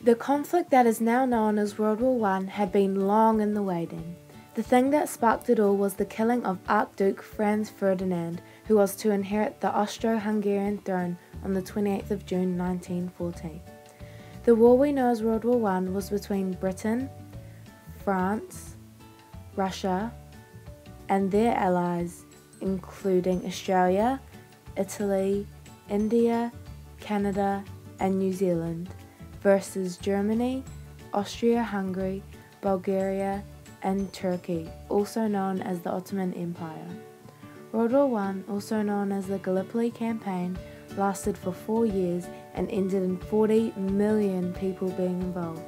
The conflict that is now known as World War I had been long in the waiting. The thing that sparked it all was the killing of Archduke Franz Ferdinand, who was to inherit the Austro-Hungarian throne on the 28th of June 1914. The war we know as World War I was between Britain, France, Russia, and their allies, including Australia, Italy, India, Canada, and New Zealand, versus Germany, Austria-Hungary, Bulgaria, and Turkey, also known as the Ottoman Empire. World War I, also known as the Gallipoli Campaign, lasted for 4 years and ended in 40 million people being involved.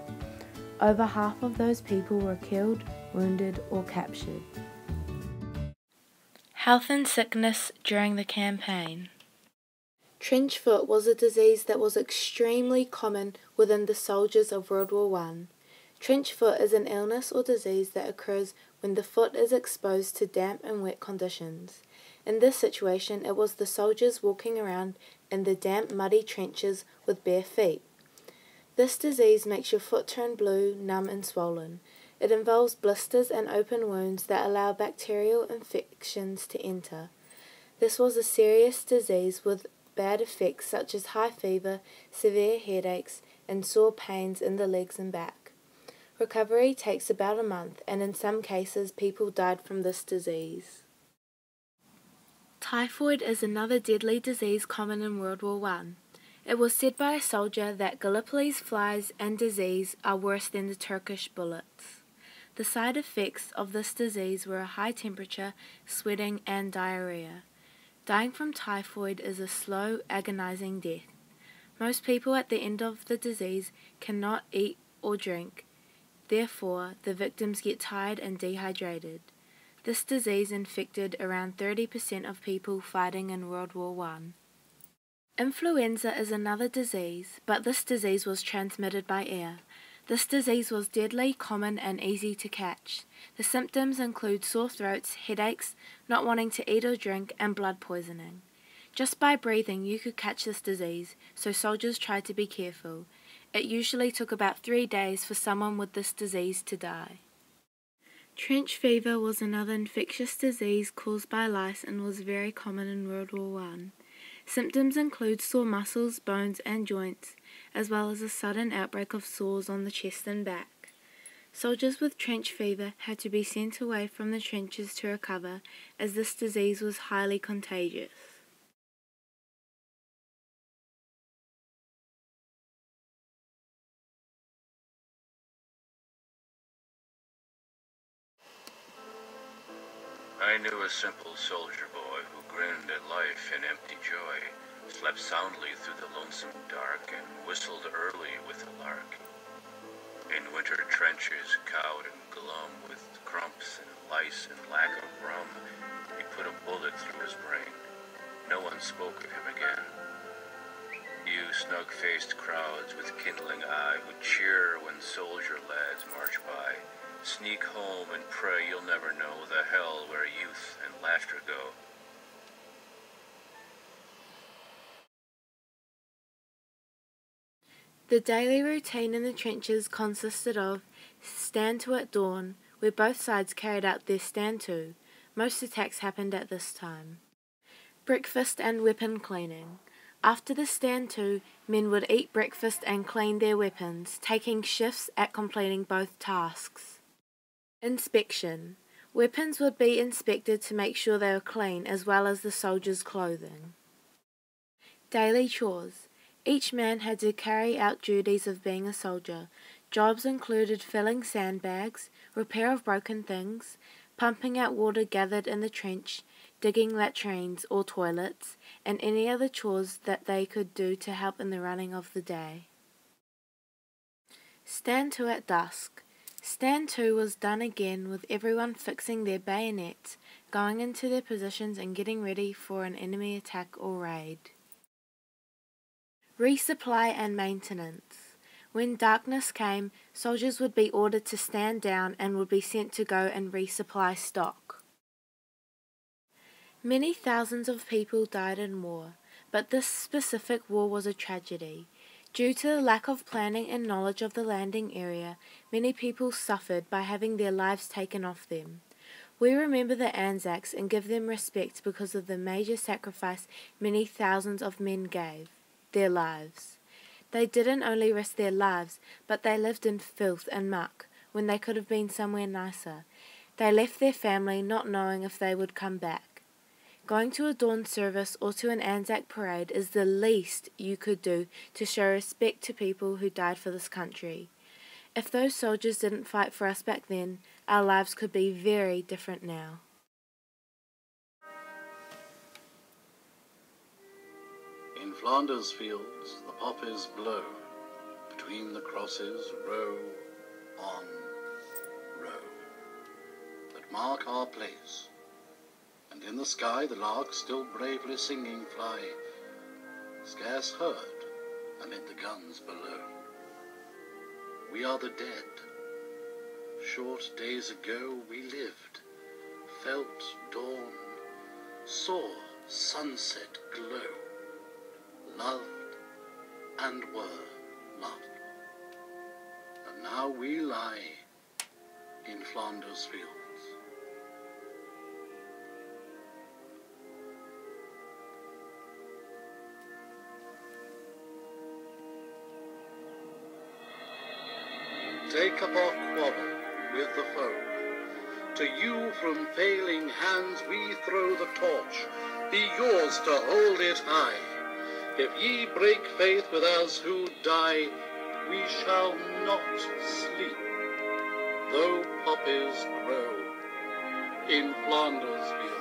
Over half of those people were killed, wounded, or captured. Health and sickness during the campaign. Trench foot was a disease that was extremely common within the soldiers of World War I. Trench foot is an illness or disease that occurs when the foot is exposed to damp and wet conditions. In this situation, it was the soldiers walking around in the damp, muddy trenches with bare feet. This disease makes your foot turn blue, numb, and swollen. It involves blisters and open wounds that allow bacterial infections to enter. This was a serious disease with bad effects such as high fever, severe headaches, and sore pains in the legs and back. Recovery takes about a month, and in some cases people died from this disease. Typhoid is another deadly disease common in World War I. It was said by a soldier that Gallipoli's flies and disease are worse than the Turkish bullets. The side effects of this disease were a high temperature, sweating, and diarrhea. Dying from typhoid is a slow, agonizing death. Most people at the end of the disease cannot eat or drink. Therefore, the victims get tired and dehydrated. This disease infected around 30% of people fighting in World War I. Influenza is another disease, but this disease was transmitted by air. This disease was deadly, common, and easy to catch. The symptoms include sore throats, headaches, not wanting to eat or drink, and blood poisoning. Just by breathing you could catch this disease, so soldiers tried to be careful. It usually took about 3 days for someone with this disease to die. Trench fever was another infectious disease caused by lice and was very common in World War I. Symptoms include sore muscles, bones, and joints, as well as a sudden outbreak of sores on the chest and back. Soldiers with trench fever had to be sent away from the trenches to recover, as this disease was highly contagious. I knew a simple soldier boy who grinned at life in empty joy, slept soundly through the lonesome dark, and whistled early with the lark. In winter trenches, cowed and glum, with crumps and lice and lack of rum, he put a bullet through his brain. No one spoke of him again. You snug-faced crowds with kindling eye would cheer when soldier lads march by. Sneak home and pray you'll never know the hell where youth and laughter go. The daily routine in the trenches consisted of stand to at dawn, where both sides carried out their stand to. Most attacks happened at this time. Breakfast and weapon cleaning. After the stand to, men would eat breakfast and clean their weapons, taking shifts at completing both tasks. Inspection. Weapons would be inspected to make sure they were clean, as well as the soldiers' clothing. Daily chores. Each man had to carry out duties of being a soldier. Jobs included filling sandbags, repair of broken things, pumping out water gathered in the trench, digging latrines or toilets, and any other chores that they could do to help in the running of the day. Stand to at dusk. Stand to was done again with everyone fixing their bayonets, going into their positions and getting ready for an enemy attack or raid. Resupply and maintenance. When darkness came, soldiers would be ordered to stand down and would be sent to go and resupply stock. Many thousands of people died in war, but this specific war was a tragedy. Due to the lack of planning and knowledge of the landing area, many people suffered by having their lives taken off them. We remember the Anzacs and give them respect because of the major sacrifice many thousands of men gave, their lives. They didn't only risk their lives, but they lived in filth and muck when they could have been somewhere nicer. They left their family not knowing if they would come back. Going to a dawn service or to an Anzac parade is the least you could do to show respect to people who died for this country. If those soldiers didn't fight for us back then, our lives could be very different now. In Flanders fields the poppies blow, between the crosses row on row, that mark our place. And in the sky the larks still bravely singing fly, scarce heard amid the guns below. We are the dead. Short days ago we lived, felt dawn, saw sunset glow, loved and were loved. And now we lie in Flanders fields. Take up our quarrel with the foe. To you from failing hands we throw the torch. Be yours to hold it high. If ye break faith with us who die, we shall not sleep, though poppies grow in Flanders fields.